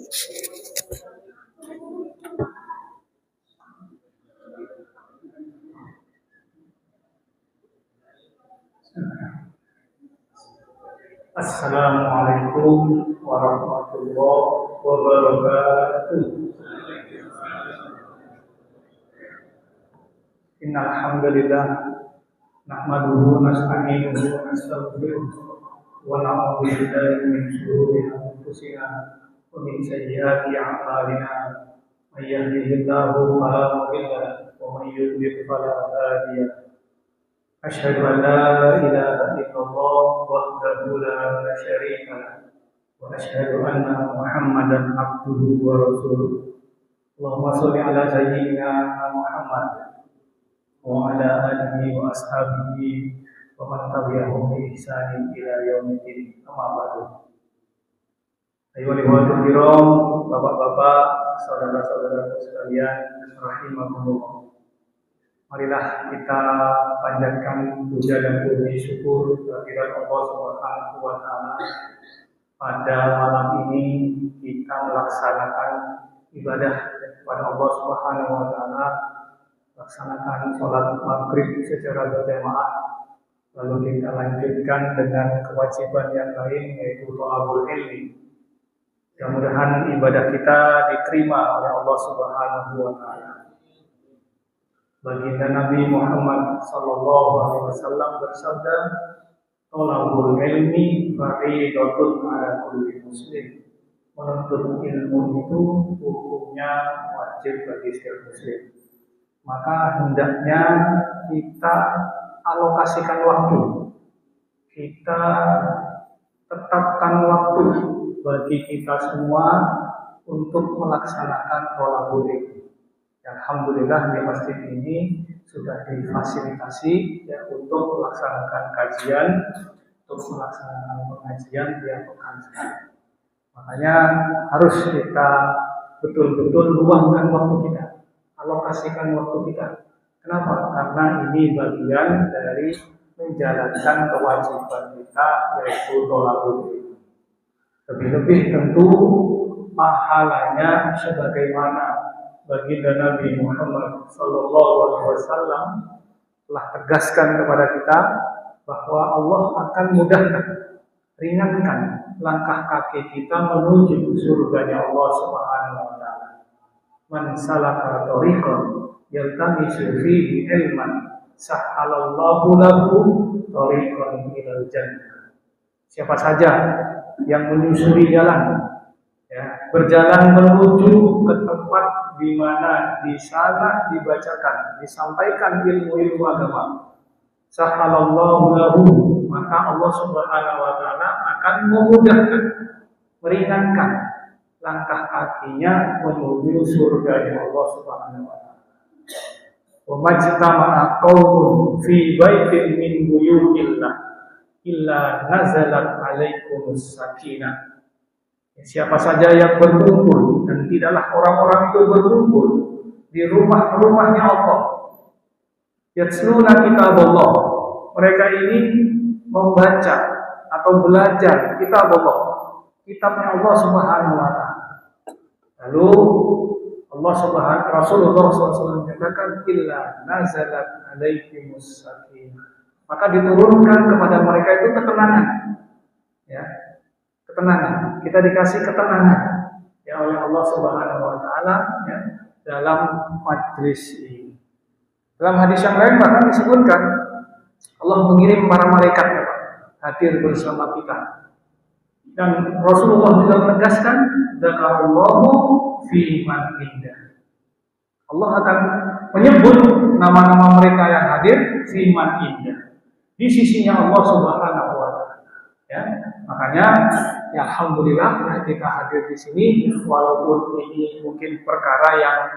Assalamualaikum warahmatullahi wabarakatuh. Innal hamdalillah nahmaduhu wa nasta'inuhu wa nastaghfiruh wa na'udzu billahi min shururi anfusina wa min sayyiati a'malina. May yahdihillahu fala mudilla lahu wa may yudlil fala hadiya lahu. Asyhadu an la ilaha illallah wahdahu la syarika lahu wa asyhadu anna Muhammadan abduhu wa rasuluh. Allahumma shalli ala sayyidina Muhammad wa ala alihi wa ashabihi wa man tabi'ahum bi ihsanin ila yaumiddin. Amma ba'du. Ayyuhal kiram, bapak-bapak, saudara-saudara sekalian, rahimakumullah. Marilah kita panjatkan puja dan puji syukur kehadirat Allah Subhanahu wa taala. Pada malam ini kita melaksanakan ibadah kepada Allah Subhanahu wa taala, laksanakan sholat maghrib secara berjamaah. Lalu kita lanjutkan dengan kewajiban yang lain, yaitu thalabul ilmi. Mudah-mudahan ibadah kita diterima oleh Allah Subhanahu wa taala. Baginda Nabi Muhammad sallallahu alaihi wasallam bersabda, "Thalabul ilmi fardhatun 'ala kulli muslim." Menuntut ilmu itu hukumnya wajib bagi setiap muslim. Maka hendaknya kita alokasikan waktu. Kita tetapkan waktu bagi kita semua untuk melaksanakan thalabul ilmi. Alhamdulillah di masjid ini sudah difasilitasi ya, untuk melaksanakan kajian, untuk melaksanakan pengajian tiap pekan sekali. Makanya harus kita betul-betul luangkan waktu kita, alokasikan waktu kita. Kenapa? Karena ini bagian dari menjalankan kewajiban kita, yaitu thalabul ilmi. Lebih-lebih tentu pahalanya sebagaimana baginda Nabi Muhammad sallallahu alaihi wasallam telah tegaskan kepada kita bahwa Allah akan mudahkan, ringankan langkah kaki kita menuju surganya Allah Subhanahu wa taala. Man salaka tariqan yaltamisu fihi ilman sahhalallahu lahu tariqan ilal jannah. Siapa saja yang menyusuri jalan, ya, berjalan menuju ke tempat di mana di sana dibacakan, disampaikan ilmu-ilmu agama, sahhalallahu lahu, maka Allah Subhanahu wa taala akan memudahkan, meringankan langkah kakinya menuju surga Allah Subhanahu wa taala. Wa majtama'a qaumun fi baitin min buyutillah illa nazalat 'alaikumus sakinah. Siapa saja yang berkumpul, dan tidaklah orang-orang itu berkumpul di rumah-rumahnya Allah, yatsluna kitaballah, mereka ini membaca atau belajar kitab Allah, kitabnya Allah Subhanahu wa taala. Lalu Allah Subhanahu Rasulullah SAW menyatakan illa nazalat alaikumus sakinah, maka diturunkan kepada mereka itu ketenangan, ya, ketenangan. Kita dikasih ketenangan ya oleh Allah Subhanahu wa taala ya, dalam majlis ini. Dalam hadis yang lain bahkan disebutkan Allah mengirim para malaikat hadir bersama kita. Dan Rasulullah juga menegaskan dzakarallahu fi man indah. Allah akan menyebut nama-nama mereka yang hadir fi man indah, di sisinya Allah Subhanahu wa taala. Ya, makanya ya alhamdulillah ya, kita hadir di sini walaupun ini mungkin perkara yang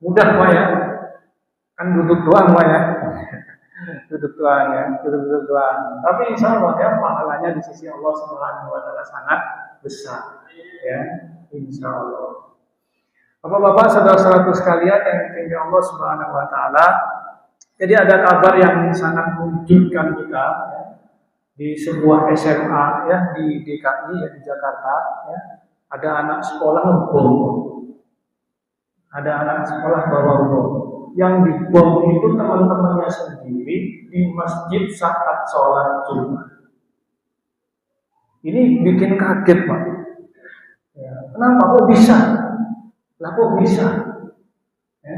mudah Pak ya. Kan duduk doang Pak ya. Duduk doang. Tapi insya Allah ya pahalanya di sisi Allah Subhanahu wa taala sangat besar ya, insya Allah. Bapak-bapak, saudara-saudara sekalian yang dimuliakan Allah Subhanahu wa taala, jadi ada kabar yang sangat mengejutkan kita ya, di sebuah SMA ya di DKI ya di Jakarta ya. Ada anak sekolah ngebom. Ada anak sekolah bawa bom. Yang dibom itu teman-temannya sendiri di masjid saat sholat Jumat. Ini bikin kaget, Pak. Ya, kenapa kok bisa? Lah kok bisa? Ya,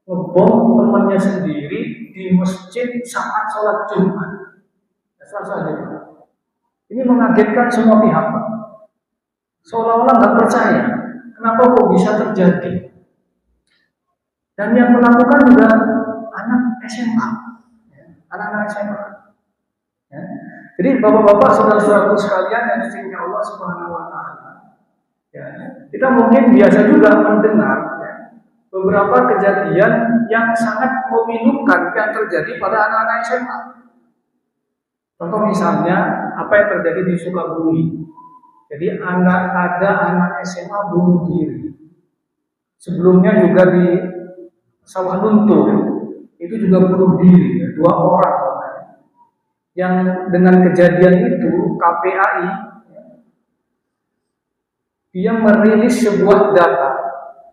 ngebom temannya sendiri di masjid saat sholat Jumat. Saja. Ini mengagetkan semua pihak, Pak. Seolah-olah nggak percaya. Kenapa kok bisa terjadi? Dan yang melakukan juga anak SMA, anak-anak SMA. Ya. Jadi bapak-bapak, saudara-saudaraku sekalian yang dicintai Allah Subhanahu Wa Taala, ya, kita mungkin biasa juga mendengar ya, beberapa kejadian yang sangat memilukan yang terjadi pada anak-anak SMA. Contoh misalnya apa yang terjadi di Sukabumi. Jadi ada anak SMA bunuh diri. Sebelumnya juga di Sawah Lunto itu juga bunuh diri, ya, 2 orang. Yang dengan kejadian itu KPAI dia merilis sebuah data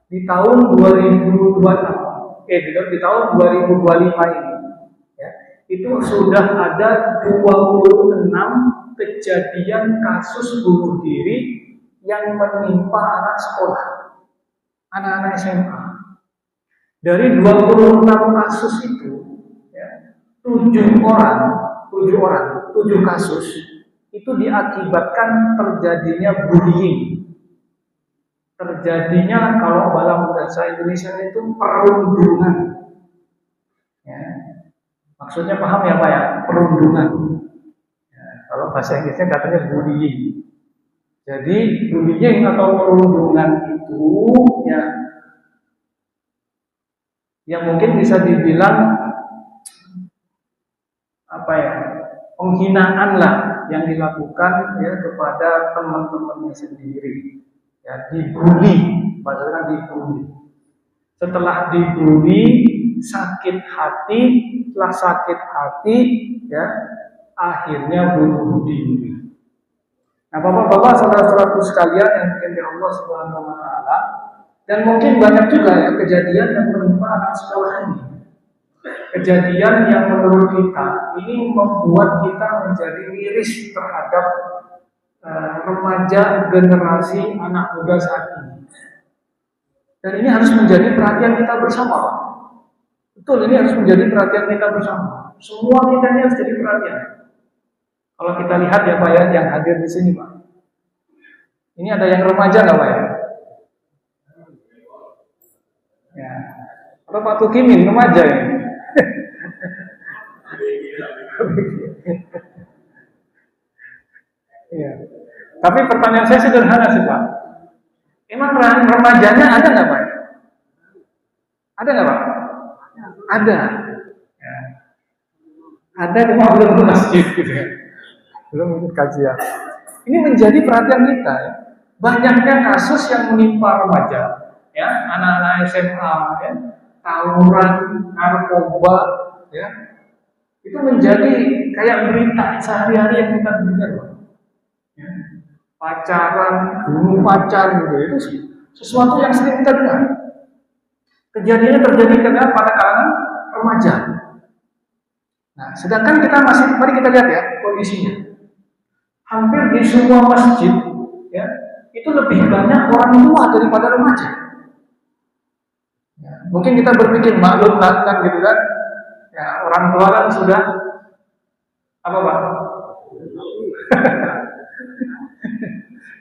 di tahun 2026, di tahun 2025 ini. Itu sudah ada 26 kejadian kasus bunuh diri yang menimpa anak sekolah, anak-anak SMA. Dari 26 kasus itu, ya, 7 kasus itu diakibatkan terjadinya bullying. Terjadinya kalau dalam bahasa Indonesia itu perundungan. Ya. Maksudnya paham ya Pak ya? Perundungan. Ya, kalau bahasa Inggrisnya katanya bullying. Jadi bullying atau perundungan itu ya, yang mungkin bisa dibilang apa ya, penghinaan lah yang dilakukan ya kepada teman-temannya sendiri. Ya, dibully, maksudnya dibully. Setelah dibully, sakit hati, setelah sakit hati, ya akhirnya bunuh diri. Nah, bapak-bapak, saudara-saudaraku sekalian yang dicintai Allah Subhanahu Wa Taala, dan mungkin banyak juga ya kejadian yang menimpa anak sekolah ini. Kejadian yang menurut kita ini membuat kita menjadi miris terhadap remaja generasi anak muda saat ini. Dan ini harus menjadi perhatian kita bersama, Pak. Betul, ini harus menjadi perhatian kita bersama. Semua kita ini harus jadi perhatian. Kalau kita lihat ya Pak ya, yang hadir di sini Pak. Ini ada yang remaja nggak Pak ya? Ya. Atau Pak Tukimin remaja ya? Ya. Tapi pertanyaan saya sederhana sih Pak. Emang remajanya ada nggak Pak? Ada nggak Pak? Ada. Ya. Ada cuma belum ke masjid gitu ya. Belum ikut kajian. Ini menjadi perhatian kita ya. Banyaknya kasus yang menimpa remaja, ya, anak-anak SMA, ya, tawuran, narkoba, ya, itu menjadi kayak berita sehari-hari yang kita dengar, ya. Pacaran, bunuh pacar, gitu, itu sesuatu yang sering kita dengar. Kejadiannya terjadi pada kalangan remaja. Nah, sedangkan kita masih, mari kita lihat ya kondisinya. Hampir di semua masjid, ya, itu lebih banyak orang tua daripada remaja. Ya, mungkin kita berpikir maklum kan gitu kan, ya, orang tua kan sudah apa Pak?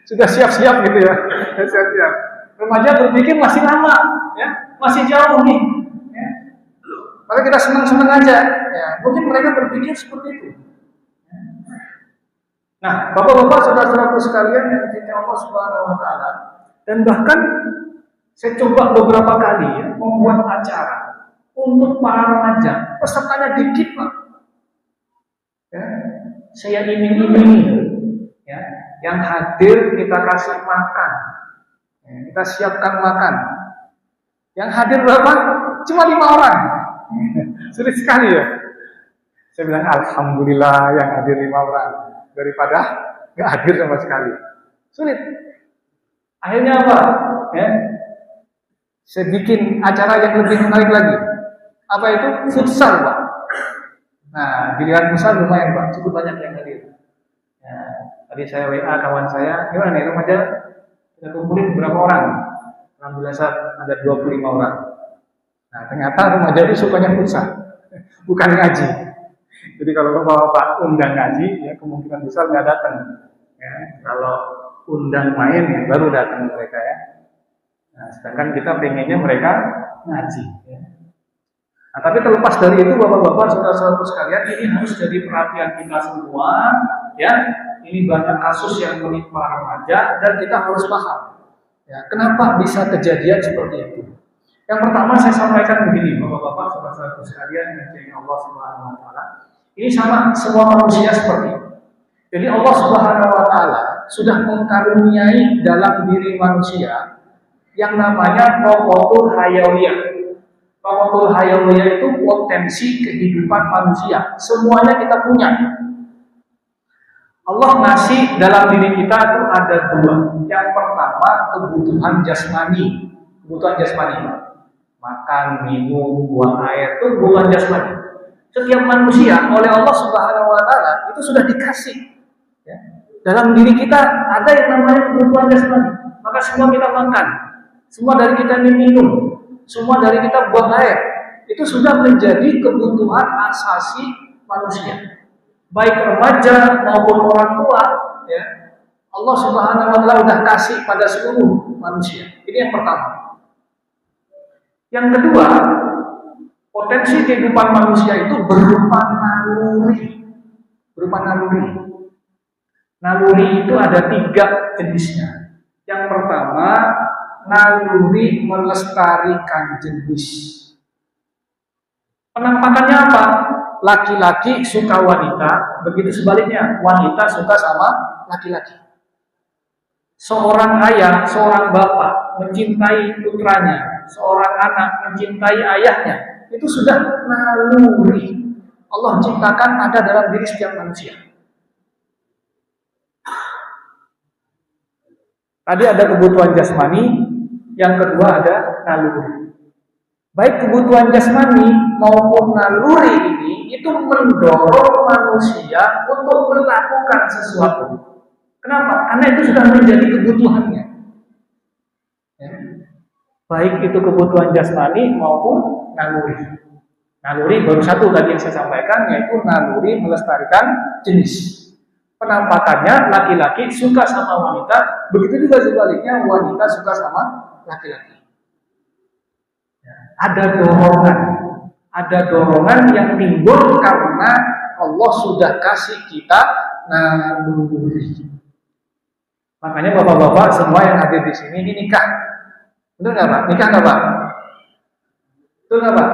Sudah siap-siap gitu ya, siap-siap. Remaja berpikir masih lama, ya, masih jauh nih. Ya. Maka kita senang-senang aja. Ya, mungkin mereka berpikir seperti itu. Nah, bapak-bapak, saudara-saudaraku sekalian yang dicintai Allah Subhanahu Wa Taala, dan bahkan saya coba beberapa kali ya, membuat acara untuk para remaja, pesertanya dikit Pak. Ya, saya iming-imingi, ya, yang hadir kita kasih makan, ya, kita siapkan makan. Yang hadir berapa? Cuma 5 orang. Sulit sekali ya. Saya bilang alhamdulillah yang hadir 5 orang. Daripada nggak hadir sama sekali. Sulit. Akhirnya apa? Ya, saya bikin acara yang lebih menarik lagi. Apa itu? Futsal, Pak. Nah, giliran futsal lumayan, Pak. Cukup banyak yang hadir. Ya, tadi saya WA kawan saya, gimana nih remaja? Kita kumpulin berapa orang? Alhamdulillah ada 25 orang. Nah, ternyata remaja itu sukanya futsal, bukan ngaji. Jadi kalau bapak undang ngaji, ya kemungkinan besar nggak datang. Ya, kalau undang main, ya, baru datang mereka ya. Nah, sedangkan kita pengennya mereka ngaji. Ya. Nah, tapi terlepas dari itu, bapak-bapak, saudara-saudara sekalian, ini harus jadi perhatian kita semua. Ya, ini banyak kasus yang menimpa remaja dan kita harus paham. Ya, kenapa bisa kejadian seperti itu? Yang pertama saya sampaikan begini, bapak-bapak, saudara-saudara sekalian yang dimuliakan Allah Subhanahu Wa Taala. Ini sama semua manusia seperti itu. Jadi Allah Subhanahu Wa Taala sudah mengkaruniai dalam diri manusia yang namanya rokotul hayawiyah. Rokotul hayawiyah itu potensi kehidupan manusia. Semuanya kita punya. Allah ngasih dalam diri kita itu ada dua. Yang pertama kebutuhan jasmani. Kebutuhan jasmani. Makan, minum, buang air itu kebutuhan jasmani. Setiap manusia oleh Allah Subhanahu Wa Taala itu sudah dikasih. Ya. Dalam diri kita ada yang namanya kebutuhan jasmani. Maka semua kita makan, semua dari kita minum, semua dari kita buang air. Itu sudah menjadi kebutuhan asasi manusia. Baik remaja maupun orang tua, ya. Allah Subhanahu Wa Taala sudah kasih pada seluruh manusia. Ini yang pertama. Yang kedua, potensi kehidupan manusia itu berupa naluri. Berupa naluri. Naluri itu ada 3 jenisnya. Yang pertama, naluri melestarikan jenis. Penampakannya apa? Laki-laki suka wanita, begitu sebaliknya, wanita suka sama laki-laki. Seorang ayah, seorang bapak mencintai putranya, seorang anak mencintai ayahnya, itu sudah naluri. Allah ciptakan ada dalam diri setiap manusia. Tadi ada kebutuhan jasmani, yang kedua ada naluri. Baik kebutuhan jasmani maupun naluri ini itu mendorong manusia untuk melakukan sesuatu. Kenapa? Karena itu sudah menjadi kebutuhannya. Ya. Baik itu kebutuhan jasmani maupun naluri. Naluri baru satu tadi yang saya sampaikan, yaitu naluri melestarikan jenis. Penampakannya laki-laki suka sama wanita, begitu juga sebaliknya wanita suka sama laki-laki. Ya. Ada dorongan yang timbul karena Allah sudah kasih kita naluri. Makanya bapak-bapak semua yang hadir di sini ini nikah, betul nggak Pak? Nikah nggak Pak? Betul nggak Pak?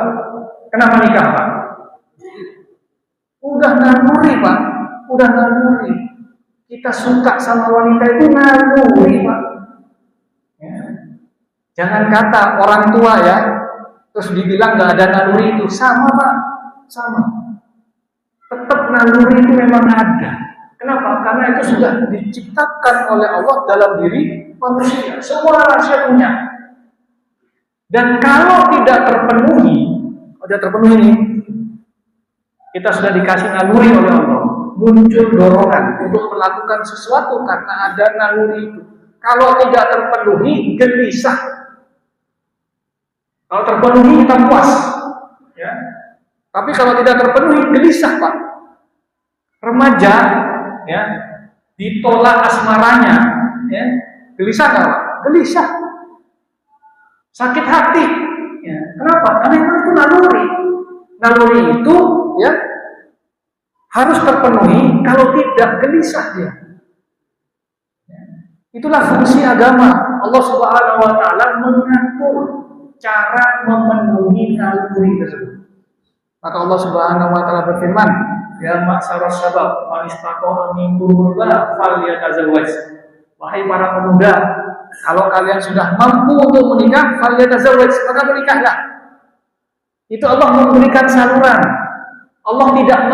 Kenapa nikah Pak? Udah naluri Pak, udah naluri. Kita suka sama wanita itu naluri Pak. Ya. Jangan kata orang tua ya, terus dibilang nggak ada naluri itu, sama Pak, sama. Tetap naluri itu memang ada. Kenapa? Karena itu sudah diciptakan oleh Allah dalam diri manusia. Semua manusia punya. Dan kalau tidak terpenuhi ini, kita sudah dikasih naluri oleh Allah. Muncul dorongan untuk melakukan sesuatu karena ada naluri itu. Kalau tidak terpenuhi, gelisah. Kalau terpenuhi, kita puas. Ya. Tapi kalau tidak terpenuhi, gelisah Pak. Remaja ya ditolak asmaranya, ya gelisah nggak Pak? Gelisah, sakit hati. Ya. Kenapa? Karena itu naluri. Naluri itu ya harus terpenuhi. Kalau tidak, gelisah dia. Ya. Itulah fungsi agama. Allah Subhanahu Wa Taala mengatur cara memenuhi naluri tersebut. Maka Allah Subhanahu Wa Taala berfirman, ya ma'syaras syabab, man istata'a minkum al-ba'a falyatazawwaj. Wahai para pemuda, kalau kalian sudah mampu untuk menikah, falyatazawwaj, maka menikahlah. Itu Allah memberikan saluran. Allah tidak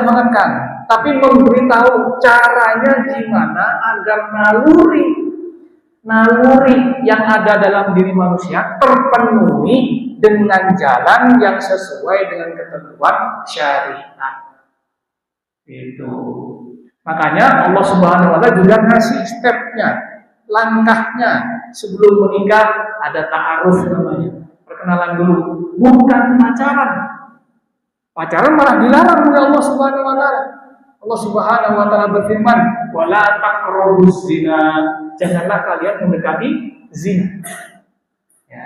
menekan, tapi memberitahu caranya gimana agar naluri naluri yang ada dalam diri manusia terpenuhi dengan jalan yang sesuai dengan ketentuan syariat. Itu. Makanya Allah Subhanahu wa taala juga ngasih stepnya, langkahnya sebelum menikah ada ta'aruf namanya. Perkenalan dulu, bukan pacaran. Pacaran malah dilarang oleh Allah Subhanahu wa taala. Allah Subhanahu wa taala berfirman, "Wala taqrabuz zina." Janganlah kalian mendekati zina. Ya.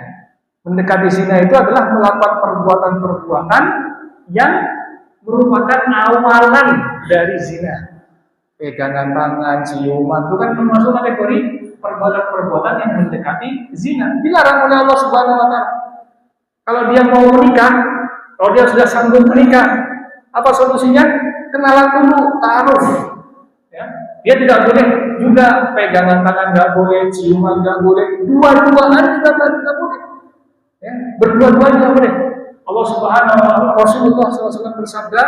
Mendekati zina itu adalah melakukan perbuatan-perbuatan yang merupakan awalan dari zina. Pegangan tangan, ciuman, itu kan termasuk kategori perbuatan-perbuatan yang mendekati zina. Dilarang oleh Allah Subhanahu wa taala. Kalau dia mau menikah, kalau dia sudah sanggup menikah, apa solusinya? Kenalan dulu, ta'aruf. Ya. Dia tidak boleh juga pegangan tangan, nggak boleh, ciuman nggak boleh, dua-duaan juga nggak boleh. Ya. Berdua-duaan nggak boleh. Allah Subhanahu wa taala, Rasulullah SAW bersabda,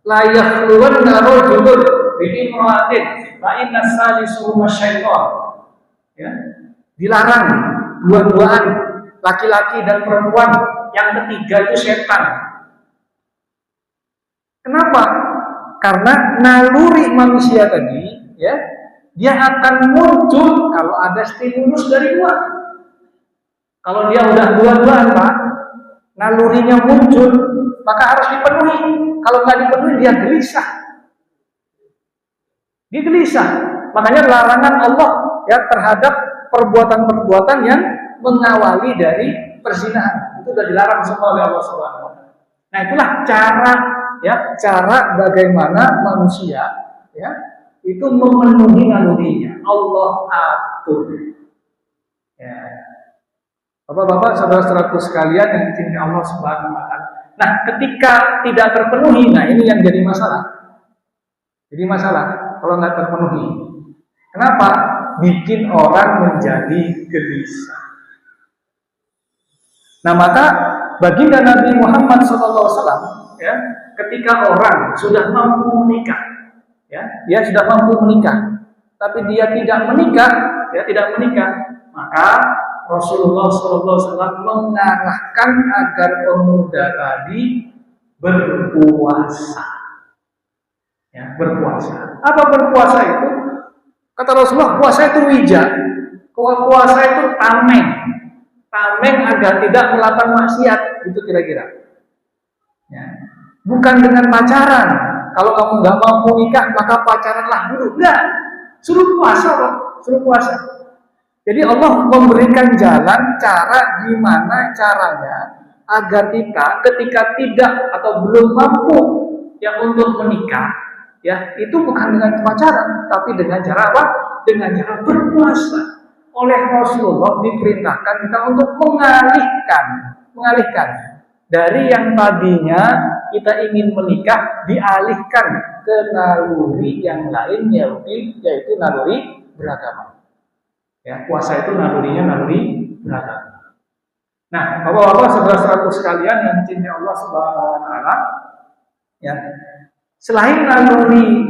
la yakhluwanna rajulun bi imra'atin fa inna salisuhuma syaitan. Ya. Dilarang dua-duaan, laki-laki dan perempuan, yang ketiga itu setan. Kenapa? Karena naluri manusia tadi, ya, dia akan muncul kalau ada stimulus dari luar. Kalau dia udah dua-duaan, Pak, nalurinya muncul, maka harus dipenuhi. Kalau nggak dipenuhi, dia gelisah. Dia gelisah. Makanya larangan Allah ya terhadap perbuatan-perbuatan yang mengawali dari perzinahan. Itu sudah dilarang semua oleh Allah Subhanahu wa taala. Nah, itulah cara bagaimana manusia ya itu memenuhi nalurinya. Allah atur. Ya. Bapak-bapak, saudara-saudaraku sekalian yang dicintai Allah Subhanahu wa taala. Nah, ketika tidak terpenuhi, nah ini yang jadi masalah. Jadi masalah kalau nggak terpenuhi. Kenapa? Bikin orang menjadi gelisah. Nah, maka baginda Nabi Muhammad SAW, ya, ketika orang sudah mampu menikah, ya, dia sudah mampu menikah, tapi dia tidak menikah, maka Rasulullah SAW mengarahkan agar pemuda tadi berpuasa. Ya, berpuasa. Apa berpuasa itu? Kata Rasulullah, puasa itu wija. Puasa itu tameng. Tameng agar tidak melakukan maksiat. Itu kira-kira. Ya. Bukan dengan pacaran. Kalau kamu nggak mampu nikah, maka pacaranlah dulu. Enggak. Suruh puasa, Pak. Suruh puasa. Jadi Allah memberikan jalan cara gimana caranya agar kita ketika tidak atau belum mampu ya untuk menikah, ya itu bukan dengan pacaran, tapi dengan cara apa? Dengan cara berpuasa. Oleh Rasulullah diperintahkan kita untuk mengalihkan dari yang tadinya kita ingin menikah dialihkan ke naluri yang lain yaitu naluri beragama. Ya, puasa itu nalurinya naluri beragama. Nah, bapak-bapak, saudara-saudaraku sekalian yang dicintai Allah Subhanahu wa taala, ya. Selain naluri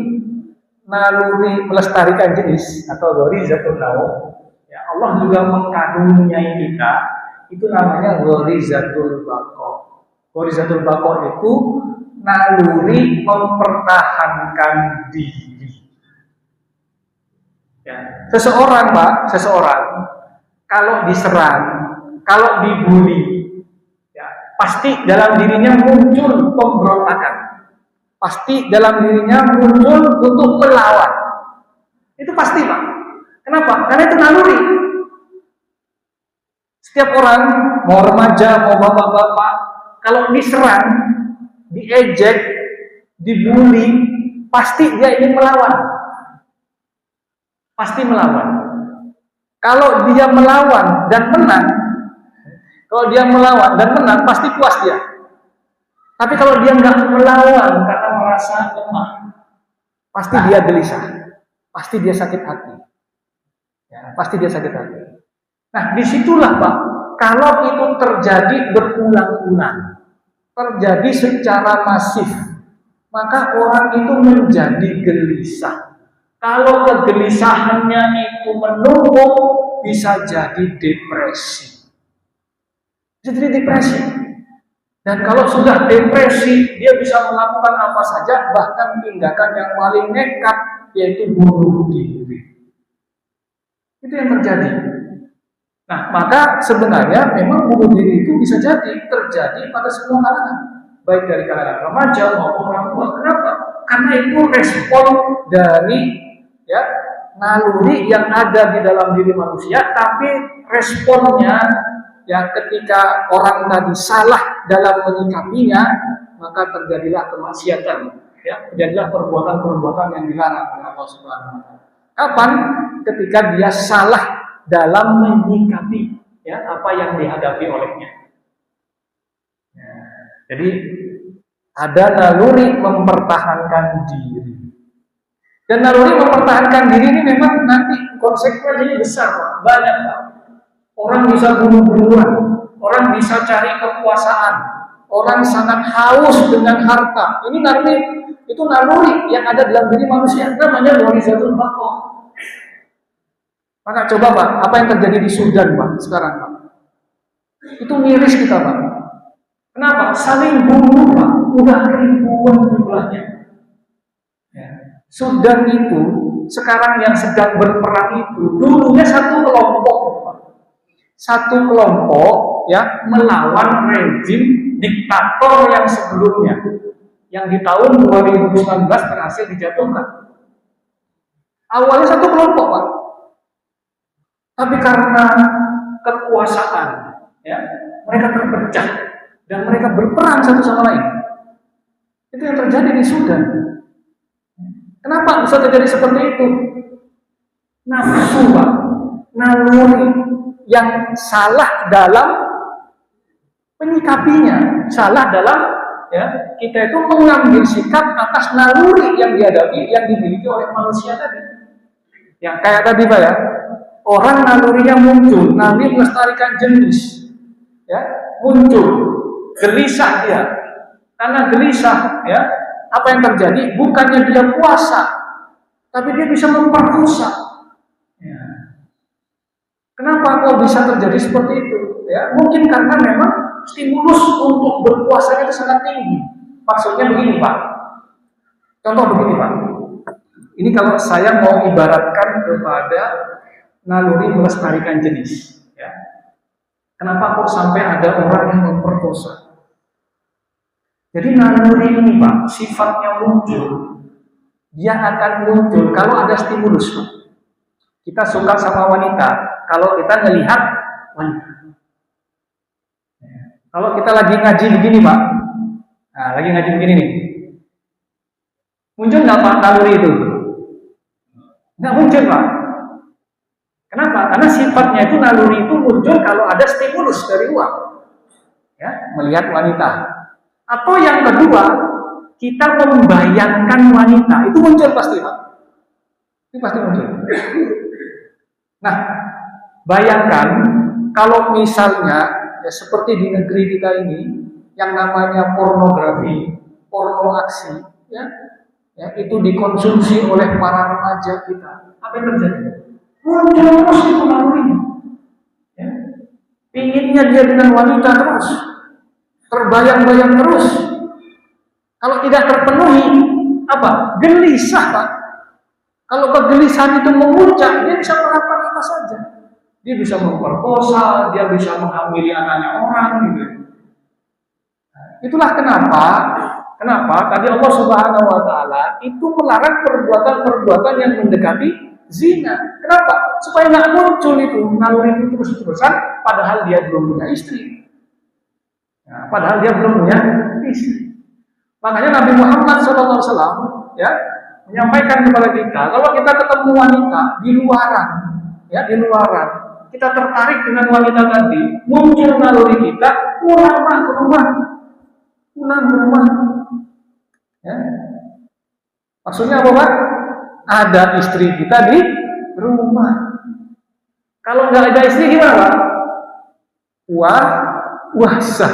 melestarikan jenis atau gharizatul naum, ya Allah juga mengkaruniai kita, itu namanya gharizatul baqa. Gharizatul baqa itu naluri mempertahankan diri. Ya. Seseorang kalau diserang, kalau dibully, ya, pasti dalam dirinya muncul pemberontakan. Pasti dalam dirinya muncul untuk melawan. Itu pasti, Pak. Kenapa? Karena itu naluri. Setiap orang, mau remaja, mau bapak-bapak, kalau diserang, diejek, dibully, pasti dia ingin melawan. Pasti melawan. Kalau dia melawan dan menang, pasti puas dia. Tapi kalau dia nggak melawan karena merasa lemah, pasti dia gelisah, pasti dia sakit hati. Ya, pasti dia sakit hati. Nah, disitulah Pak, kalau itu terjadi berulang-ulang, terjadi secara masif, maka orang itu menjadi gelisah. Kalau kegelisahannya itu menumpuk, bisa jadi depresi. Bisa jadi depresi. Dan kalau sudah depresi, dia bisa melakukan apa saja, bahkan tindakan yang paling nekat, yaitu bunuh diri. Itu yang terjadi. Nah, maka sebenarnya memang bunuh diri itu bisa jadi terjadi pada semua kalangan, baik dari kalangan remaja maupun orang tua. Kenapa? Karena itu respon dari naluri yang ada di dalam diri manusia, tapi responnya ketika orang tadi salah dalam menyikapinya, maka terjadilah kemaksiatan, terjadilah perbuatan-perbuatan yang dilarang oleh Allah Subhanahu wa taala. Kapan? Ketika dia salah dalam menyikapi apa yang dihadapi olehnya. Jadi ada naluri mempertahankan diri. Dan naluri mempertahankan diri ini memang nanti konsekuensinya besar, Pak. Banyak, Pak. Orang bisa bunuh-bunuhan, orang bisa cari kekuasaan, orang sangat haus dengan harta. Ini naluri, itu naluri yang ada dalam diri manusia, namanya gharizatul baqa. Maka coba Pak, apa yang terjadi di Sudan Pak sekarang Pak? Itu miris kita Pak. Kenapa? Saling bunuh Pak, udah ribuan jumlahnya. Sudan itu sekarang yang sedang berperang itu dulunya satu kelompok Pak. Satu kelompok melawan rezim diktator yang sebelumnya, yang di tahun 2019 berhasil dijatuhkan. Awalnya satu kelompok Pak, tapi karena kekuasaan, mereka terpecah dan mereka berperang satu sama lain. Itu yang terjadi di Sudan. Kenapa bisa terjadi seperti itu? Nafsu, Pak, naluri yang salah dalam menyikapinya, salah dalam kita itu mengambil sikap atas naluri yang dihadapi, yang dimiliki oleh manusia tadi. Yang kayak tadi Pak orang nalurinya muncul, naluri melestarikan jenis, muncul, gelisah dia. Karena gelisah, apa yang terjadi? Bukannya dia puasa, tapi dia bisa memperkosa. Kenapa kok bisa terjadi seperti itu? Mungkin karena memang stimulus untuk berpuasa itu sangat tinggi. Maksudnya begini Pak. Contoh begini Pak. Ini kalau saya mau ibaratkan kepada naluri melestarikan jenis. Kenapa kok sampai ada orang yang memperkosa? Jadi naluri ini Pak, sifatnya muncul. Dia akan muncul kalau ada stimulus Pak. Kita suka sama wanita, kalau kita melihat wanita. Kalau kita lagi ngaji begini Pak, lagi ngaji begini nih, muncul nggak Pak naluri itu? Nggak muncul Pak. Kenapa? Karena sifatnya itu naluri itu muncul kalau ada stimulus dari luar, melihat wanita. Atau yang kedua, kita membayangkan wanita, itu muncul pasti Pak. Itu pasti muncul. Nah, bayangkan kalau misalnya seperti di negeri kita ini yang namanya pornografi, porno aksi, itu dikonsumsi oleh para remaja kita. Apa yang terjadi? Muncul terus itu nalurinya. Inginnya dia dengan wanita terus, terbayang-bayang terus. Kalau tidak terpenuhi, apa? Gelisah Pak. Kalau kegelisahan itu memuncak, dia bisa melakukan apa saja. Dia bisa memperkosa, dia bisa menghamili anaknya orang, gitu. Itulah kenapa tadi Allah Subhanahu wa taala itu melarang perbuatan-perbuatan yang mendekati zina. Kenapa? Supaya nggak muncul itu naluri itu terus-terusan, padahal dia belum punya istri. Padahal dia belum punya istri. Makanya Nabi Muhammad SAW menyampaikan kepada kita, kalau kita ketemu wanita di luaran, kita tertarik dengan wanita tadi, muncul naluri kita, pulang ke rumah. Maksudnya apa Pak? Ada istri kita di rumah. Kalau nggak ada istri gimana Pak? Puasa.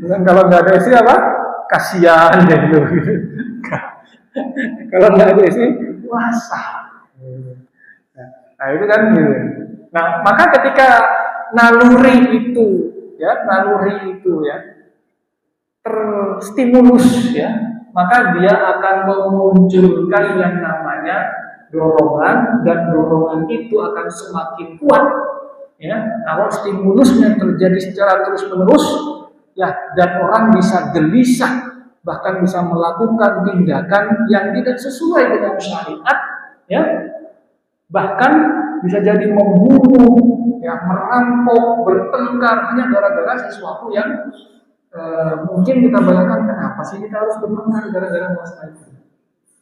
Bukan kalau nggak ada istri apa? Kasihan deh gitu. Kalau nggak ada istri, puasa. Nah, itu kan gitu. Nah, maka ketika naluri itu ya terstimulus ya, maka dia akan memunculkan yang namanya dorongan, dan dorongan itu akan semakin kuat ya kalau stimulusnya terjadi secara terus-menerus ya, dan orang bisa gelisah, bahkan bisa melakukan tindakan yang tidak sesuai dengan syariat ya, bahkan bisa jadi membunuh ya, merampok, bertengkar hanya gara-gara sesuatu yang mungkin kita bayangkan, kenapa sih kita harus bertengkar gara-gara masalah itu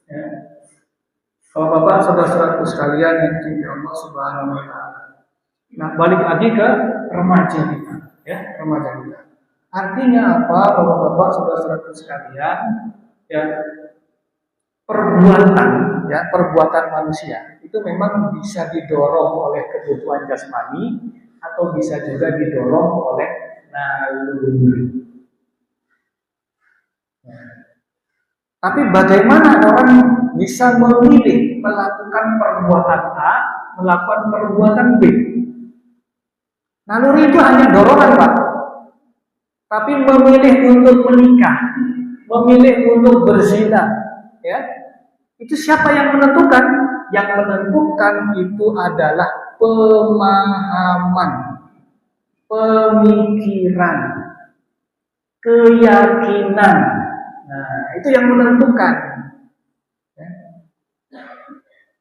ya. Kalau Bapak saudara-saudaraku sekalian yang dicintai Allah Subhanahu wa taala. Nah, balik lagi ke remaja kita ya, remaja kita. Artinya apa, Bapak-bapak saudara-saudaraku sekalian? Ya, perbuatan manusia itu memang bisa didorong oleh kebutuhan jasmani atau bisa juga didorong oleh naluri. Tapi bagaimana orang bisa memilih melakukan perbuatan A, melakukan perbuatan B? Naluri itu hanya dorongan, Pak. Tapi memilih untuk menikah, memilih untuk berzina, ya, itu siapa yang menentukan? Yang menentukan itu adalah pemahaman, pemikiran, keyakinan. Nah, itu yang menentukan.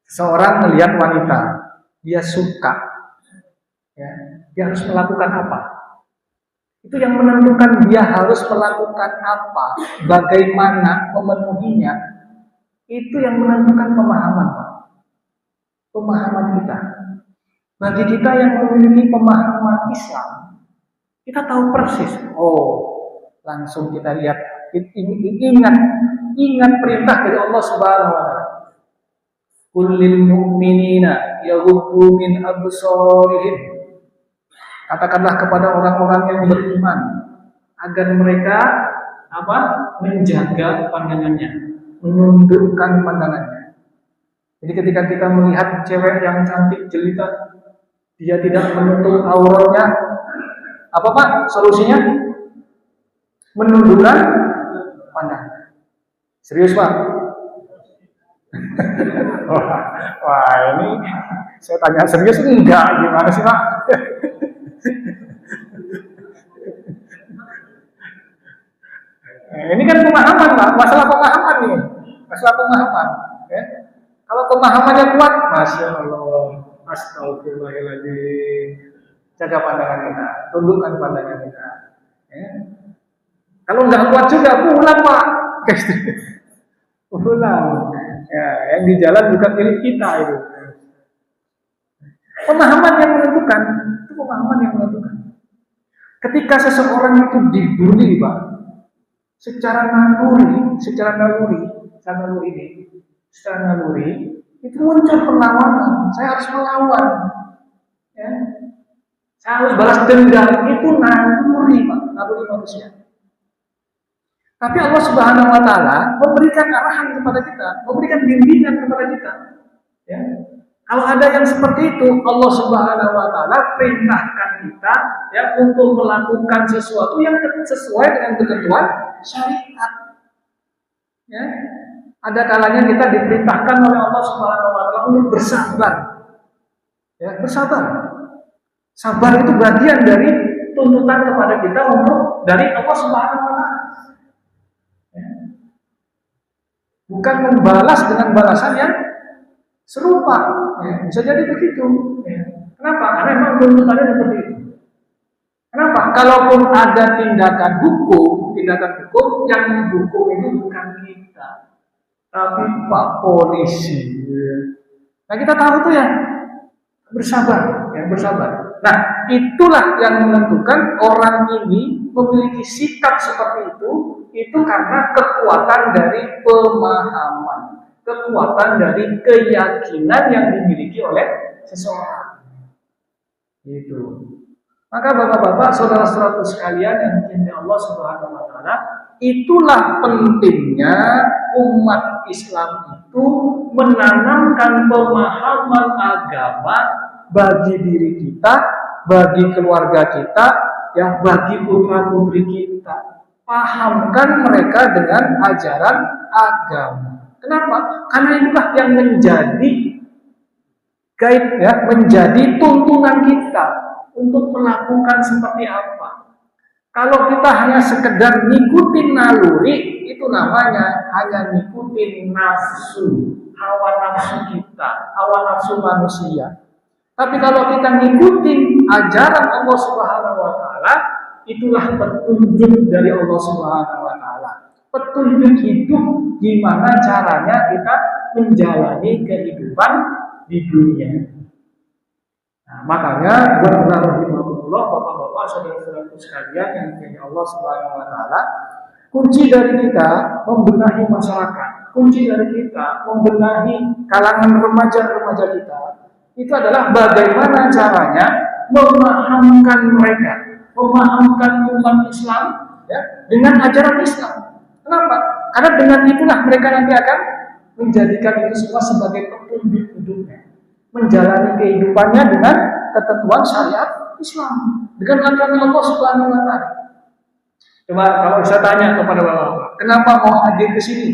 Seorang melihat wanita, dia suka, ya, dia harus melakukan apa? Itu yang menentukan dia harus melakukan apa, bagaimana memenuhinya. Itu yang menentukan pemahaman, Pak. Pemahaman kita. Bagi kita yang memiliki pemahaman Islam, kita tahu persis. Oh, langsung kita lihat, ingat perintah dari Allah Subhanahu wa taala. Kullil mu'minina yaghuddu min absarihim. Katakanlah kepada orang-orang yang beriman agar mereka menjaga pandangannya, menundukkan pandangannya. Jadi ketika kita melihat cewek yang cantik jelita, dia tidak menutup auratnya, apa Pak solusinya? Menundukkan pandangan. Serius Pak? Wah, ini saya tanya serius enggak, gimana sih Pak? Ini kan pemahaman Pak, masalah pemahaman nih, masalah pemahaman. Ya. Kalau pemahamannya kuat, masya Allah, astagfirullahaladzim, jaga pandangan kita, tundukkan pandangan kita. Ya. Kalau nggak kuat juga, pulang Pak, pulang. Ya, yang di jalan bukan milik kita itu. Pemahaman yang menentukan, itu pemahaman yang menentukan. Ketika seseorang itu dibully, Pak, secara naluri itu muncul perlawanan. Saya harus melawan, ya. Saya harus balas dendam. Itu naluri, Pak, naluri manusia. Tapi Allah Subhanahu wa taala memberikan arahan kepada kita, memberikan bimbingan kepada kita. Ya. Kalau ada yang seperti itu, Allah Subhanahu wa taala perintahkan kita ya untuk melakukan sesuatu yang sesuai dengan ketentuan syariat. Ya. Ada kalanya kita diperintahkan oleh Allah Subhanahu wa taala untuk bersabar. Ya, bersabar. Sabar itu bagian dari tuntutan kepada kita untuk dari Allah Subhanahu wa taala. Bukan membalas dengan balasan yang serupa, ya, bisa jadi begitu. Ya. Kenapa? Karena memang tuntutannya seperti itu. Kenapa? Kalaupun ada tindakan hukum yang menghukum itu bukan kita, tapi Pak Polisi. Ya. Nah kita tahu tuh ya, bersabar. Nah itulah yang menentukan orang ini memiliki sikap seperti itu karena kekuatan dari pemahaman, kekuatan dari keyakinan yang dimiliki oleh seseorang. Gitu. Maka bapak-bapak, saudara-saudaraku sekalian yang dicintai Allah Subhanahu wa taala, itulah pentingnya umat Islam itu menanamkan pemahaman agama bagi diri kita, bagi keluarga kita, ya bagi putra-putri kita. Pahamkan mereka dengan ajaran agama. Kenapa? Karena itulah yang menjadi guide, ya, menjadi tuntunan kita untuk melakukan seperti apa. Kalau kita hanya sekedar ngikutin naluri, itu namanya hanya ngikutin nafsu, hawa nafsu kita, hawa nafsu manusia. Tapi kalau kita ngikutin ajaran Allah Subhanahu wa taala, itulah petunjuk dari Allah Subhanahu wa taala. Petunjuk hidup gimana caranya kita menjalani kehidupan di dunia. Nah, makanya rahimahullah, bapak-bapak, saudara-saudaraku sekalian yang dimuliakan Allah Subhanahu wa taala, kunci dari kita membenahi masyarakat, kunci dari kita membenahi kalangan remaja-remaja kita, itu adalah bagaimana caranya memahamkan mereka, memahamkan umat Islam, ya, dengan ajaran Islam. Kenapa? Karena dengan itulah mereka nanti akan menjadikan itu semua sebagai petunjuk hidupnya, menjalani kehidupannya dengan ketentuan syariat Islam, dengan aturan Allah Subhanahu wa taala. Coba kalau saya tanya kepada bapak-bapak, kenapa mau hadir ke sini?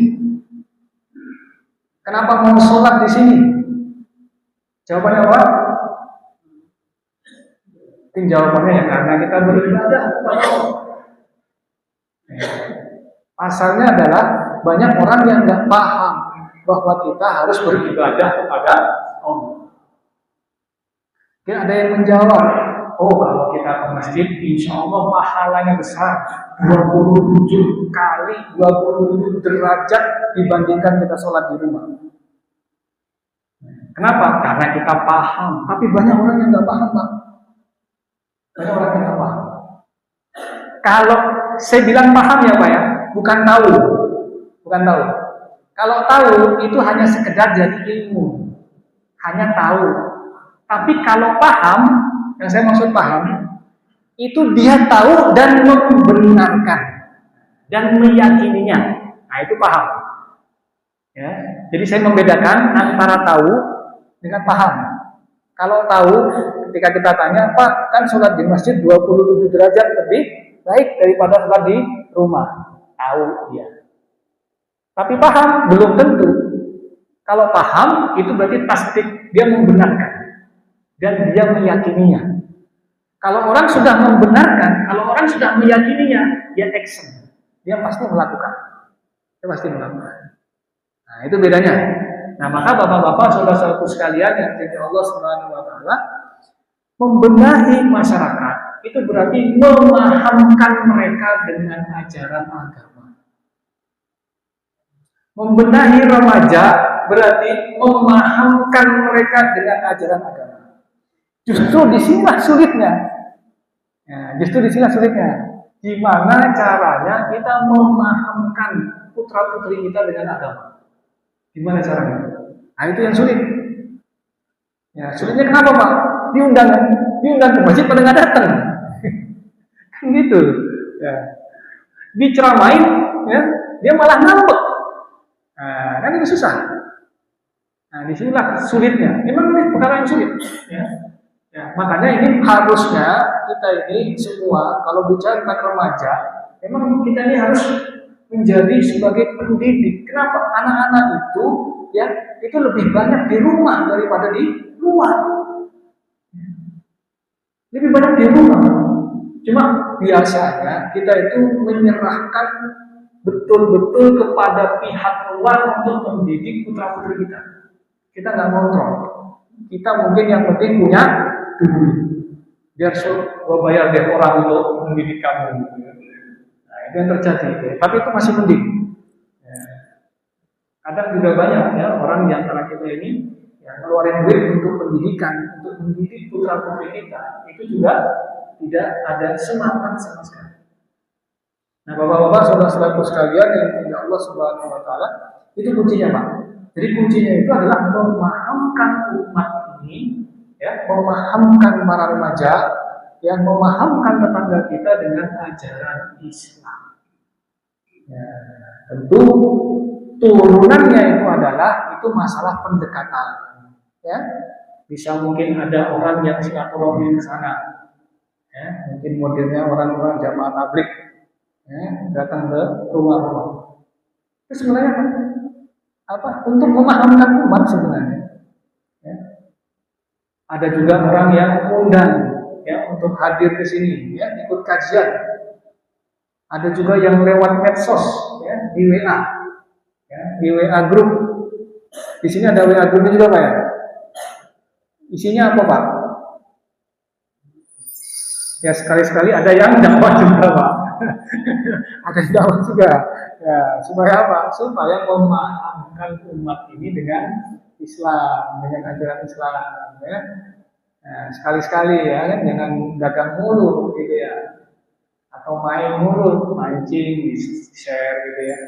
Kenapa mau sholat di sini? Jawabannya apa? Mungkin jawabannya ya karena kita beribadah kepada Allah. Pasalnya adalah banyak orang yang nggak paham bahwa kita harus beribadah kepada Allah. Mungkin ada yang menjawab, oh kalau kita ke masjid, insya Allah pahalanya besar, 27 kali, 27 derajat dibandingkan kita sholat di rumah. Kenapa? Karena kita paham. Tapi banyak orang yang nggak paham, Pak. Banyak orang yang nggak paham. Kalau saya bilang paham ya Pak ya, bukan tahu. Bukan tahu. Kalau tahu itu hanya sekedar jadi ilmu. Hanya tahu. Tapi kalau paham, yang saya maksud paham, itu dia tahu dan membenarkan dan meyakininya. Nah, itu paham. Ya. Jadi saya membedakan antara tahu dengan paham. Kalau tahu, ketika kita tanya, Pak, kan sholat di masjid 27 derajat lebih baik daripada sholat di rumah. Tahu dia. Tapi paham belum tentu. Kalau paham itu berarti tasdik, dia membenarkan dan dia meyakininya. Kalau orang sudah membenarkan, kalau orang sudah meyakininya, dia action, dia pasti melakukan. Dia pasti melakukan. Nah, itu bedanya. Nah, maka bapak-bapak, saudara-saudaraku sekalian yang dimuliakan Allah Subhanahu wa taala, membenahi masyarakat itu berarti memahamkan mereka dengan ajaran agama. Membenahi remaja berarti memahamkan mereka dengan ajaran agama. Justru disinilah sulitnya. Ya, justru disinilah sulitnya. Gimana caranya kita memahamkan putra-putri kita dengan agama? Gimana caranya? Nah, itu yang sulit. Ya, sulitnya kenapa Pak? Diundang ke masjid pada nggak datang. Kan gitu. Ya. Diceramain, ya, dia malah ngambek. Nah, kan itu susah. Nah, disinilah sulitnya. Memang ini perkara yang sulit. Ya. Ya, makanya ini harusnya kita ini semua kalau bicara tentang remaja, memang kita ini harus menjadi sebagai pendidik. Kenapa? Anak-anak itu, ya, itu lebih banyak di rumah daripada di luar. Lebih banyak di rumah. Cuma biasanya kita itu menyerahkan betul-betul kepada pihak luar untuk mendidik putra-putri kita. Kita nggak kontrol. Kita mungkin yang penting punya duit. Biar gua bayar deh orang untuk mendidik kamu. Nah, itu yang terjadi. Tapi itu masih mending. Ya. Kadang juga banyak ya orang di antara kita ini yang ngeluarin duit untuk pendidikan, untuk mendidik putra-putri kita, itu juga tidak ada semangat sama sekali. Nah, bapak-bapak, saudara-saudaraku sekalian yang dimuliakan Allah Subhanahu wa taala, itu kuncinya, Pak. Jadi kuncinya itu adalah memahamkan umat ini, ya, memahamkan para remaja, yang memahamkan tetangga kita dengan ajaran Islam. Ya, tentu turunannya itu masalah pendekatan. Ya, bisa mungkin ada orang yang silaturahmi ke sana. Ya, mungkin modelnya orang-orang jamaah tabligh, ya, datang ke rumah-rumah. Itu sebenarnya apa? Untuk memahamkan umat sebenarnya. Ya. Ada juga orang yang undang, ya, untuk hadir ke sini, ya, ikut kajian. Ada juga yang lewat medsos, ya, di WA, ya, di WA grup. Di sini ada WA grupnya juga, Pak, ya. Isinya apa, Pak? Ya, sekali-sekali ada yang dakwah juga, Pak. Ada yang dakwah juga. Ya, supaya apa? Supaya memahamkan umat ini dengan Islam, dengan ajaran Islam, ya. Nah, sekali-sekali ya kan, jangan dagang mulu gitu ya. Atau main mulu, mancing, share gitu ya.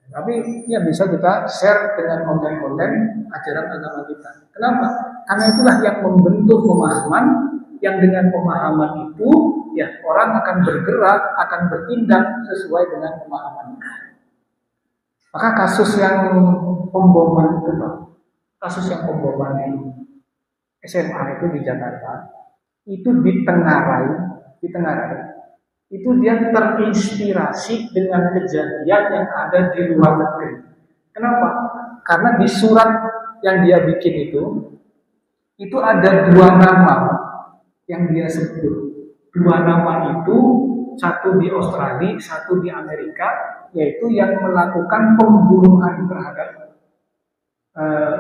Tapi ya bisa kita share dengan konten-konten ajaran agama kita. Kenapa? Karena itulah yang membentuk pemahaman, yang dengan pemahaman itu ya orang akan bergerak, akan bertindak sesuai dengan pemahaman. Maka kasus yang pemboman itu, Pak, kasus yang pemboman di SMA itu di Jakarta, itu ditengarai, itu dia terinspirasi dengan kejadian yang ada di luar negeri. Kenapa? Karena di surat yang dia bikin itu ada 2 nama yang dia sebut. 2 nama itu, satu di Australia, satu di Amerika, yaitu yang melakukan pembunuhan terhadap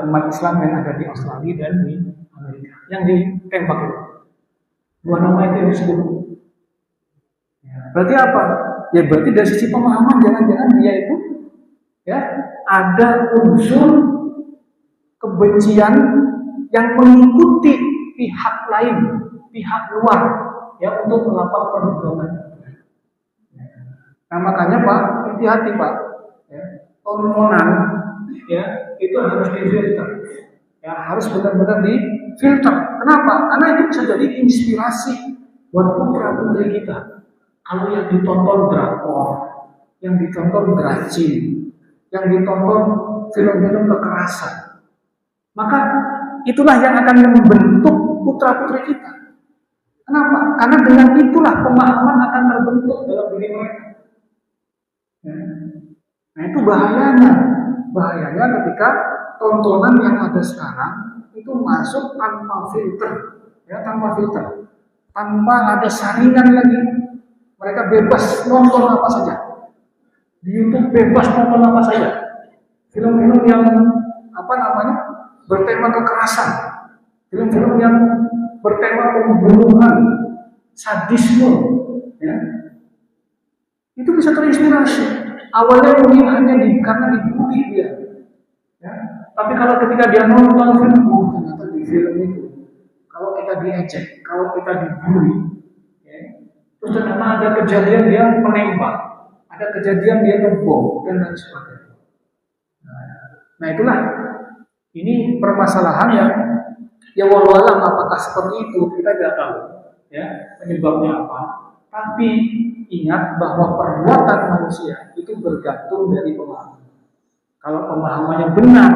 umat Islam yang ada di Australia dan di Amerika. Yang ditembak itu. 2 nama itu yang disebut. Berarti apa? Ya berarti dari sisi pemahaman jangan-jangan dia itu ya ada unsur kebencian yang mengikuti pihak lain, pihak luar ya untuk melakukan perbuatan. Nah makanya Pak, hati-hati Pak. Ya, tontonan ya itu harus difilter. Ya harus benar-benar difilter. Kenapa? Karena itu bisa jadi inspirasi buat putra-putri kita. Kalau yang ditonton drakor, yang ditonton gracin, yang ditonton film-film kekerasan, maka itulah yang akan membentuk putra-putri kita. Kenapa? Karena dengan itulah pemahaman akan terbentuk dalam diri mereka. Nah itu bahayanya ketika tontonan yang ada sekarang itu masuk tanpa filter, ya tanpa ada saringan lagi. Mereka bebas nonton apa saja. Di YouTube bebas nonton apa saja. Film-film yang bertema kekerasan. Film-film yang bertema pembunuhan, sadisme, ya. Itu bisa terinspirasi. Awalnya mungkin hanya karena dibully dia. Ya. Tapi kalau ketika dia nonton film, ternyata di film itu, kalau kita diejek, kalau kita dibully, terus ternyata ada kejadian dia menembak, ada kejadian dia ngebom dan lain sebagainya. Nah itulah ini permasalahan yang ya walau alam apakah seperti itu kita tidak tahu ya penyebabnya apa. Tapi ingat bahwa perbuatan manusia itu bergantung dari pemahaman. Kalau pemahamannya benar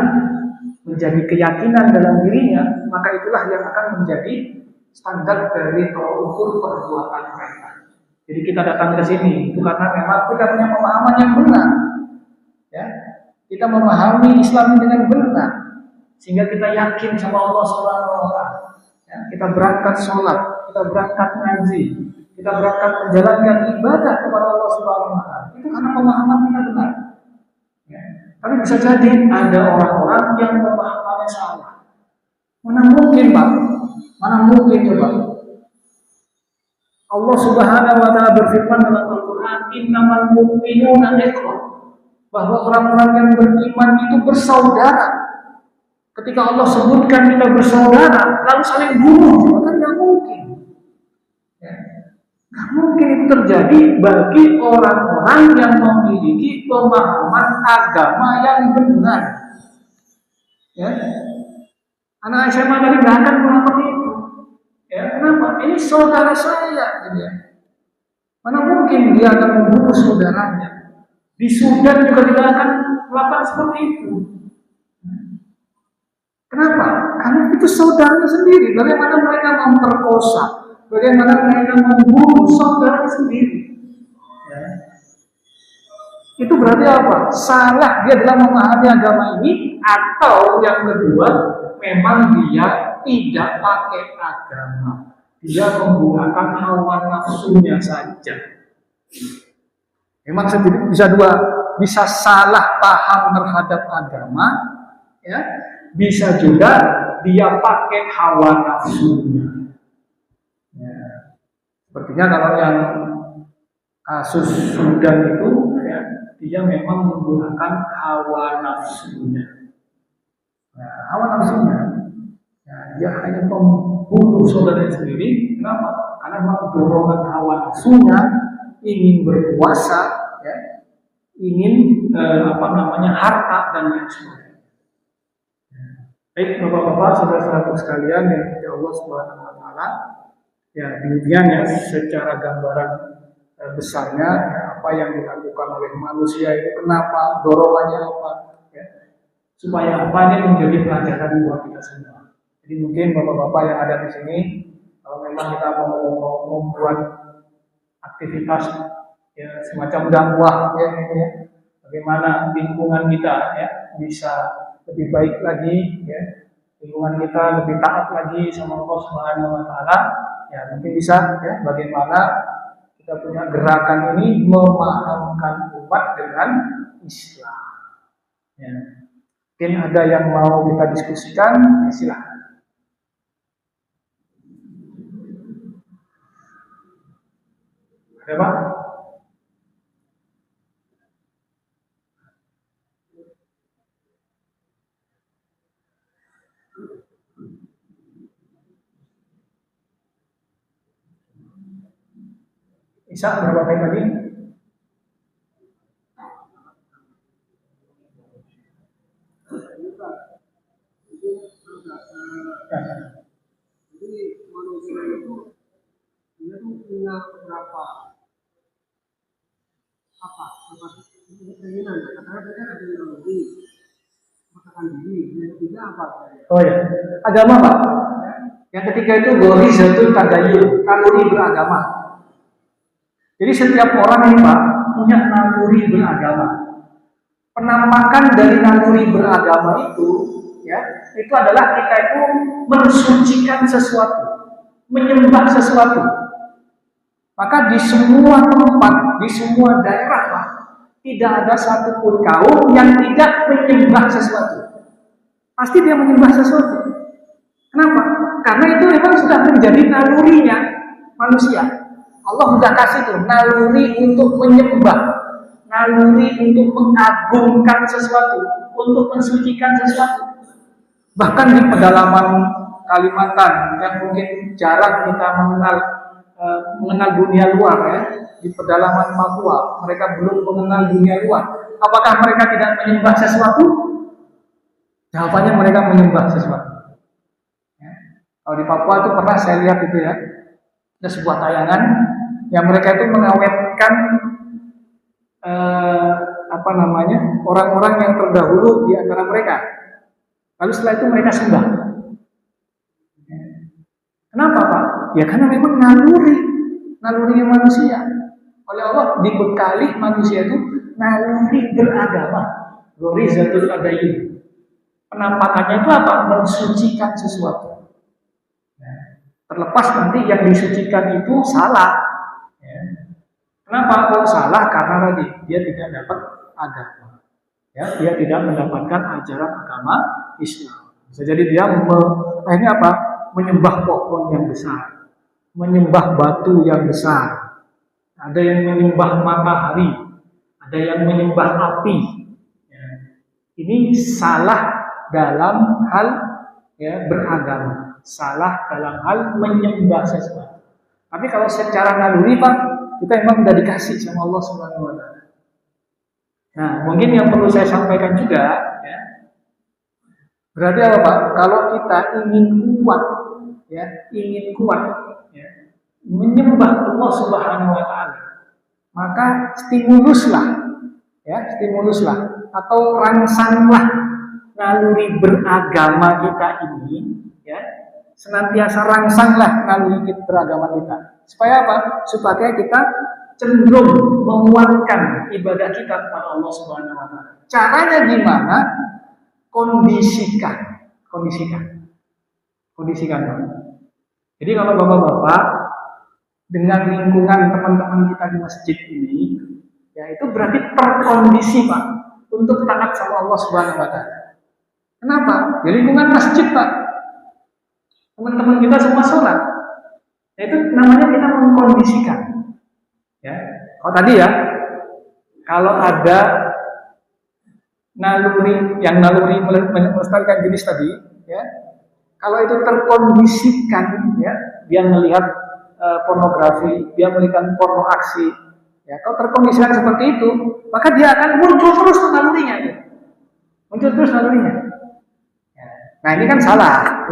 menjadi keyakinan dalam dirinya, maka itulah yang akan menjadi standar dari tolak ukur perbuatan mereka. Jadi kita datang ke sini itu karena memang kita punya pemahaman yang benar. Ya, kita memahami Islam dengan benar, sehingga kita yakin sama Allah Subhanahu Wa Taala. Ya, kita berangkat sholat, kita berangkat ngaji, kita berangkat menjalankan ibadah kepada Allah Subhanahu Wa Taala. Itu karena pemahaman kita benar. Ya, tapi bisa jadi ada orang-orang yang pemahamannya salah. Mana mungkin Pak? Mana mungkin coba? Allah Subhanahu wa taala berfirman dalam Al-Qur'an, "Innamal mu'minuna ikhwah." Bahwa orang-orang yang beriman itu bersaudara. Ketika Allah sebutkan kita bersaudara, lalu saling bunuh, kan tidak mungkin. Ya. Tidak mungkin itu terjadi bagi orang-orang yang memiliki pemahaman agama yang benar. Ya. Anak SMA tadi nggak akan melakukan itu. Ya, kenapa? Ini saudara saya, gitu ya. Mana mungkin dia akan membunuh saudaranya? Di Sudan juga tidak akan melakukan seperti itu. Kenapa? Karena itu saudaranya sendiri. Bagaimana mereka memperkosa? Bagaimana mereka membunuh saudara sendiri? Ya. Itu berarti apa? Salah dia dalam memahami agama ini, atau yang kedua, memang dia tidak pakai agama. Dia menggunakan hawa nafsunya saja. Memang bisa dua, bisa salah paham terhadap agama, ya, bisa juga dia pakai hawa nafsunya. Ya. Sepertinya kalau yang kasus Sudan itu, ya, dia memang menggunakan hawa nafsunya. Nah, hawa nafsunya, ya, dia hanya membunuh saudaranya sendiri. Kenapa? Karena memang dorongan hawa nafsunya ingin berkuasa, ya, ingin harta dan lain sebagainya. Baik, bapak-bapak, saudara-saudara sekalian yang dimuliakan Allah Subhanahu Wa Taala, ya demikian ya secara gambaran besarnya ya, apa yang dilakukan oleh manusia itu, kenapa, dorongannya apa, ya, supaya apa ini menjadi pelajaran buat kita semua. Jadi mungkin bapak-bapak yang ada di sini, kalau memang kita mau membuat aktivitas ya semacam dakwah ya, ya, bagaimana lingkungan kita ya bisa lebih baik lagi, ya, lingkungan kita lebih taat lagi sama Allah Subhanahu Wa Taala, ya mungkin bisa ya bagaimana kita punya gerakan ini memahamkan umat dengan Islam. Ya. Mungkin ada yang mau kita diskusikan, ya, silahkan. Ada Pak? Isa berapa baik lagi? Jadi manusia itu dia tuh punya beberapa keinginan. Karena mereka ada yang lebih mengatakan diri, yang ketiga apa? Oh ya, agama Pak. Yang ketiga itu ghorizatul tadayyun, naluri beragama. Jadi setiap orang ini Pak punya naluri beragama. Penampakan dari naluri beragama itu, ya, itu adalah kita itu mensucikan sesuatu, menyembah sesuatu. Maka di semua tempat, di semua daerah Pak, tidak ada satupun kaum yang tidak menyembah sesuatu. Pasti dia menyembah sesuatu. Kenapa? Karena itu memang sudah menjadi nalurinya manusia. Allah sudah kasih tuh naluri untuk menyembah, naluri untuk mengagungkan sesuatu, untuk mensucikan sesuatu. Bahkan di pedalaman Kalimantan yang mungkin jarang kita mengenal dunia luar ya, di pedalaman Papua mereka belum mengenal dunia luar. Apakah mereka tidak menyembah sesuatu? Jawabannya mereka menyembah sesuatu. Ya. Kalau di Papua itu pernah saya lihat itu ya, ada sebuah tayangan yang mereka itu mengawetkan orang-orang yang terdahulu di antara mereka. Lalu setelah itu mereka sembah. Kenapa Pak? Ya karena memang naluri manusia. Oleh Allah dibekali manusia itu naluri beragama. Ghorizatul tadayyun. Penampakannya itu apa? Mensucikan sesuatu. Ya. Terlepas nanti yang disucikan itu salah. Ya. Kenapa kok salah? Karena tadi dia tidak dapat agama. Ya, dia tidak mendapatkan ajaran agama Islam. Bisa jadi dia akhirnya apa? Menyembah pohon yang besar, menyembah batu yang besar. Ada yang menyembah matahari, ada yang menyembah api. Ya. Ini salah dalam hal ya beragama, salah dalam hal menyembah sesuatu. Tapi kalau secara naluri Pak, kita memang sudah dikasih sama Allah Subhanahu Wa Taala. Nah, mungkin yang perlu saya sampaikan juga, ya, berarti apa Pak? Kalau kita ingin kuat, ya, ya, menyembah Allah Subhanahu Wa Taala, maka stimuluslah, ya, stimulus lah, atau rangsanglah naluri beragama kita ini, ya, senantiasa rangsanglah naluri beragama kita. Supaya apa? Supaya kita cenderung menguatkan ibadah kita kepada Allah Subhanahu wa taala. Caranya gimana? Kondisikan. Jadi kalau Bapak-bapak dengan lingkungan teman-teman kita di masjid ini, ya itu berarti terkondisi Pak untuk taat sama Allah Subhanahu wa taala. Kenapa? Di lingkungan masjid Pak. Teman-teman kita semua sholat. Ya, itu namanya kita mengkondisikan. Ya. Kalau tadi ya, kalau ada naluri melestarikan jenis tadi, ya, kalau itu terkondisikan, ya, dia melihat pornografi, dia melihat porno aksi, ya, kalau terkondisikan seperti itu, maka dia akan muncul terus nalurinya, ya. Ya. Nah ini kan salah,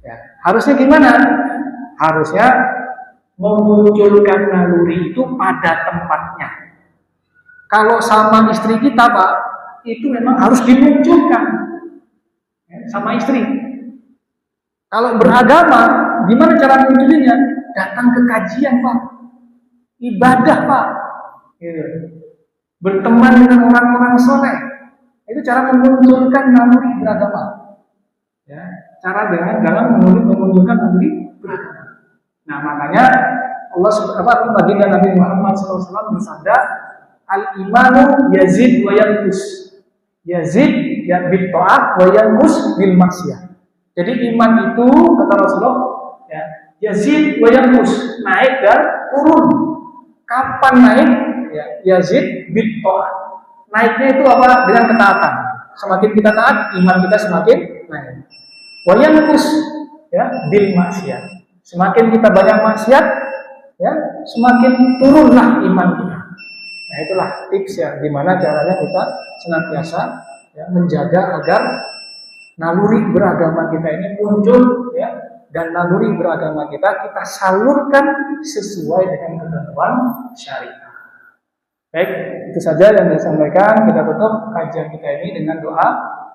Ya. Harusnya gimana? Harusnya memunculkan naluri itu pada tempatnya. Kalau sama istri kita Pak, itu memang harus dimunculkan, ya, sama istri. Kalau beragama, gimana cara munculinnya? Datang ke kajian Pak, ibadah Pak, ya. Berteman dengan orang-orang soleh, itu cara memunculkan naluri beragama. Ya, cara dalam memunculkan naluri beragama. Nah makanya baginda Nabi Muhammad SAW bersabda, al-imanu yazid wa yanqus. Yazid ya bil ta'ah wa yanqus bil maksiyah. Jadi iman itu kata Rasulullah, ya, yazid wa yanqus, naik dan turun. Kapan naik? Ya, yazid bil ta'ah. Naiknya itu apa? Dengan ketaatan. Semakin kita taat, iman kita semakin naik. Wa yanqus, ya, bil maksiyah. Semakin kita banyak maksiat, ya, semakin turunlah iman kita. Nah itulah tips ya, gimana caranya kita senantiasa, ya, menjaga agar naluri beragama kita ini muncul, ya, dan naluri beragama kita salurkan sesuai dengan ketentuan syariat. Baik, itu saja yang saya sampaikan. Kita tutup kajian kita ini dengan doa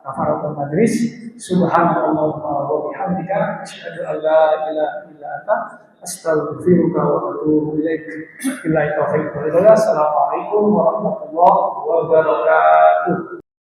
kafaratul majlis. Subhanallahumma wa bihamdika asyhadu an la ilaha illa anta astaghfiruka wa atubu ilaik. Billahi taufiq wal hidayah. Assalamualaikum warahmatullahi wabarakatuh.